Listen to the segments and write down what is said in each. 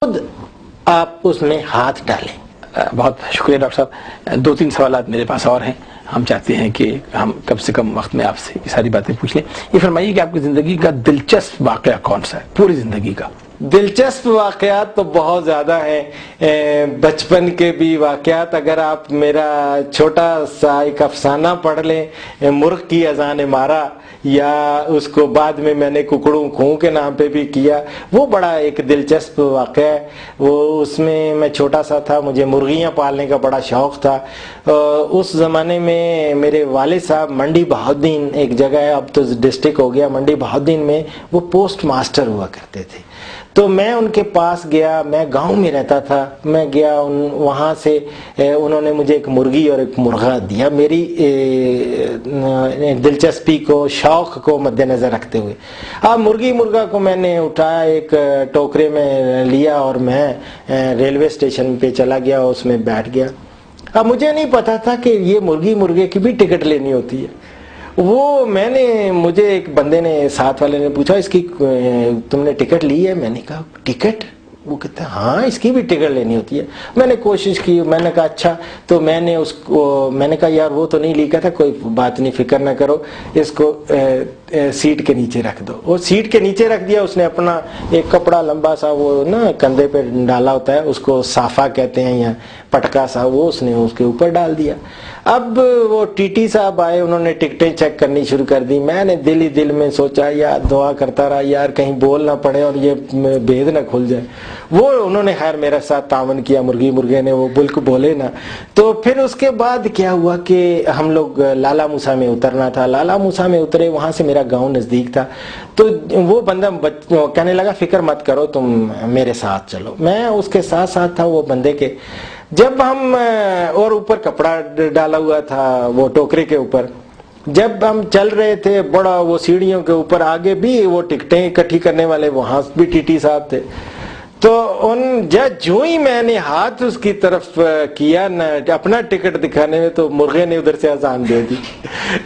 خود آپ اس میں ہاتھ ڈالیں. بہت شکریہ ڈاکٹر صاحب. 2-3 سوالات میرے پاس اور ہیں, ہم چاہتے ہیں کہ ہم کم سے کم وقت میں آپ سے یہ ساری باتیں پوچھ لیں. یہ فرمائیے کہ آپ کی زندگی کا دلچسپ واقعہ کون سا ہے پوری زندگی کا؟ دلچسپ واقعات تو بہت زیادہ ہیں, بچپن کے بھی واقعات. اگر آپ میرا چھوٹا سا ایک افسانہ پڑھ لیں, مرغ کی اذان مارا, یا اس کو بعد میں نے ککڑوں کھوں کے نام پہ بھی کیا, وہ بڑا ایک دلچسپ واقعہ ہے. وہ اس میں چھوٹا سا تھا, مجھے مرغیاں پالنے کا بڑا شوق تھا. اس زمانے میں میرے والد صاحب منڈی بہاؤالدین ایک جگہ ہے, اب تو ڈسٹرکٹ ہو گیا, منڈی بہاؤالدین میں وہ پوسٹ ماسٹر ہوا کرتے تھے. تو میں ان کے پاس گیا, میں گاؤں میں رہتا تھا, میں گیا وہاں سے انہوں نے مجھے ایک مرغی اور ایک مرغا دیا, میری دلچسپی کو شوق کو مد نظر رکھتے ہوئے. اب مرغی مرغا کو میں نے اٹھایا, ایک ٹوکرے میں لیا اور میں ریلوے اسٹیشن پہ چلا گیا, اس میں بیٹھ گیا. اب مجھے نہیں پتا تھا کہ یہ مرغی مرغے کی بھی ٹکٹ لینی ہوتی ہے. وہ مجھے ایک بندے نے, ساتھ والے نے پوچھا اس کی تم نے ٹکٹ لی ہے؟ میں نے کہا ٹکٹ؟ وہ کہتا ہے ہاں اس کی بھی ٹکٹ لینی ہوتی ہے. میں نے کوشش کی, میں نے کہا اچھا. تو میں نے کہا یار وہ تو نہیں لکھا تھا, کوئی بات نہیں, فکر نہ کرو, اس کو سیٹ کے نیچے رکھ دو. وہ سیٹ کے نیچے رکھ دیا. اس نے اپنا ایک کپڑا لمبا سا وہ نا کندھے پہ ڈالا ہوتا ہے, اس کو صافہ کہتے ہیں یا پٹکا سا, وہ اس نے اس کے اوپر ڈال دیا. اب وہ ٹی ٹی صاحب آئے, انہوں نے ٹکٹیں چیک کرنی شروع کر دی. میں نے دل ہی دل میں سوچا یار, دعا کرتا رہا یار کہیں بول نہ پڑے اور یہ بھید نہ کھل جائے. وہ انہوں نے خیر میرے ساتھ تعاون کیا, مرغی مرغے نے, وہ بالکل بولے نا. تو پھر اس کے بعد کیا ہوا کہ ہم لوگ لالا موسیٰ میں اترنا تھا. لالا موسیٰ میں اترے, وہاں سے میرا گاؤں نزدیک تھا. تو وہ بندہ کہنے لگا فکر مت کرو, تم میرے ساتھ چلو. میں اس کے ساتھ ساتھ تھا وہ بندے کے. جب ہم, اور اوپر کپڑا ڈالا ہوا تھا وہ ٹوکرے کے اوپر, جب ہم چل رہے تھے بڑا وہ سیڑھیوں کے اوپر, آگے بھی وہ ٹکٹیں اکٹھی کرنے والے وہاں بھی ٹی ٹی صاحب تھے. تو جو ہی میں نے ہاتھ اس کی طرف کیا نا اپنا ٹکٹ دکھانے میں, تو مرغے نے ادھر سے اذان دے دی.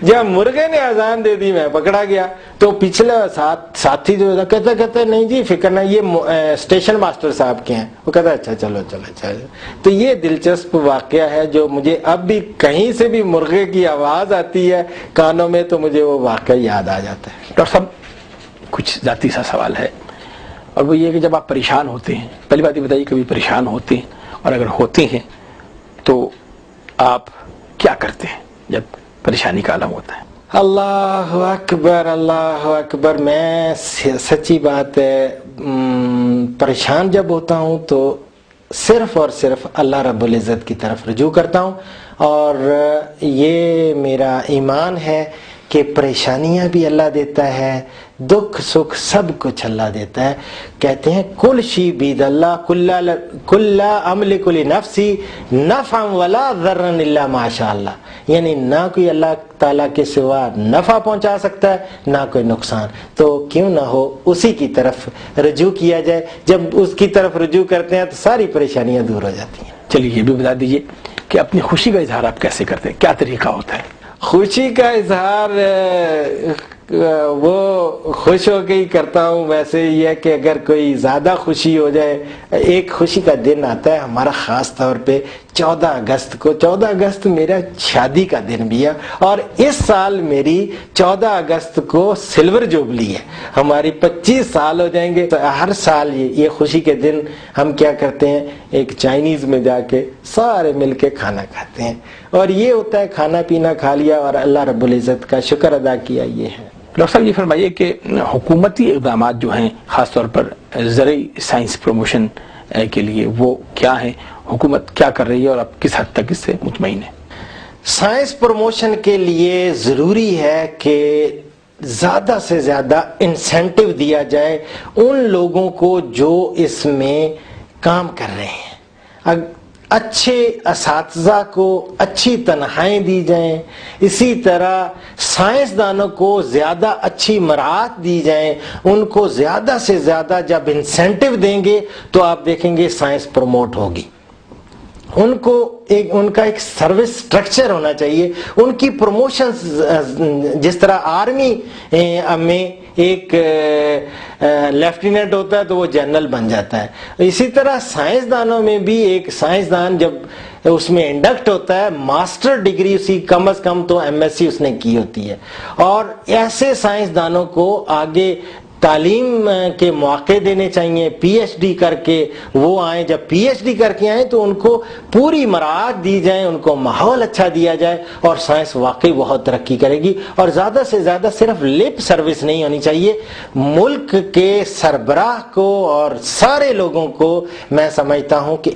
جب مرغے نے اذان دے دی میں پکڑا گیا. تو پچھلا ساتھی جو تھا کہتا نہیں جی فکر نہ, یہ اسٹیشن ماسٹر صاحب کے ہیں. وہ کہتا اچھا چلو. تو یہ دلچسپ واقعہ ہے جو مجھے اب بھی کہیں سے بھی مرغے کی آواز آتی ہے کانوں میں تو مجھے وہ واقعہ یاد آ جاتا ہے. ڈاکٹر صاحب کچھ ذاتی سا سوال ہے, اور وہ یہ کہ جب آپ پریشان ہوتے ہیں, پہلی بات یہ بتائیے کبھی پریشان ہوتے ہیں, اور اگر ہوتے ہیں تو آپ کیا کرتے ہیں جب پریشانی کا عالم ہوتا ہے؟ اللہ اکبر, اللہ اکبر. میں سچی بات ہے, پریشان جب ہوتا ہوں تو صرف اور صرف اللہ رب العزت کی طرف رجوع کرتا ہوں. اور یہ میرا ایمان ہے کہ پریشانیاں بھی اللہ دیتا ہے, دکھ سکھ سب کچھ اللہ دیتا ہے. کہتے ہیں کل شی بید اللہ کل املک لنفسی نفعا ولا ضرا الا ما شاء اللہ. یعنی نہ کوئی اللہ تعالیٰ کے سوا نفع پہنچا سکتا ہے نہ کوئی نقصان, تو کیوں نہ ہو اسی کی طرف رجوع کیا جائے. جب اس کی طرف رجوع کرتے ہیں تو ساری پریشانیاں دور ہو جاتی ہیں. چلیے یہ بھی بتا دیجئے کہ اپنی خوشی کا اظہار آپ کیسے کرتے ہیں, کیا طریقہ ہوتا ہے؟ خوشی کا اظہار وہ خوش ہو کے ہی کرتا ہوں. ویسے یہ ہے کہ اگر کوئی زیادہ خوشی ہو جائے, ایک خوشی کا دن آتا ہے ہمارا خاص طور پہ 14 اگست کو. 14 اگست میرا شادی کا دن بھی ہے, اور اس سال میری 14 اگست کو سلور جوبلی ہے. ہماری 25 سال ہو جائیں گے. تو ہر سال یہ خوشی کے دن ہم کیا کرتے ہیں, ایک چائنیز میں جا کے سارے مل کے کھانا کھاتے ہیں, اور یہ ہوتا ہے کھانا پینا کھا لیا اور اللہ رب العزت کا شکر ادا کیا. یہ ہے. ڈاکٹر صاحب یہ فرمائیے کہ حکومتی اقدامات جو ہیں خاص طور پر زرعی سائنس پروموشن کے لیے وہ کیا ہیں, حکومت کیا کر رہی ہے اور آپ کس حد تک اس سے مطمئن ہیں؟ سائنس پروموشن کے لیے ضروری ہے کہ زیادہ سے زیادہ انسینٹیو دیا جائے ان لوگوں کو جو اس میں کام کر رہے ہیں. اچھے اساتذہ کو اچھی تنخواہیں دی جائیں, اسی طرح سائنسدانوں کو زیادہ اچھی مراعات دی جائیں. ان کو زیادہ سے زیادہ جب انسینٹیو دیں گے تو آپ دیکھیں گے سائنس پروموٹ ہوگی. ان کو ان کا ایک سروس سٹرکچر ہونا چاہیے. ان کی پروموشن جس طرح آرمی میں ایک لیفٹیننٹ ہوتا ہے تو وہ جنرل بن جاتا ہے, اسی طرح سائنسدانوں میں بھی ایک سائنسدان جب اس میں انڈکٹ ہوتا ہے, ماسٹر ڈگری اسی کم از کم تو ایم ایس سی اس نے کی ہوتی ہے. اور ایسے سائنسدانوں کو آگے تعلیم کے مواقع دینے چاہیے, پی ایچ ڈی کر کے وہ آئیں. جب پی ایچ ڈی کر کے آئیں تو ان کو پوری مراعات دی جائیں, ان کو ماحول اچھا دیا جائے, اور سائنس واقعی بہت ترقی کرے گی. اور زیادہ سے زیادہ صرف لپ سروس نہیں ہونی چاہیے, ملک کے سربراہ کو اور سارے لوگوں کو میں سمجھتا ہوں کہ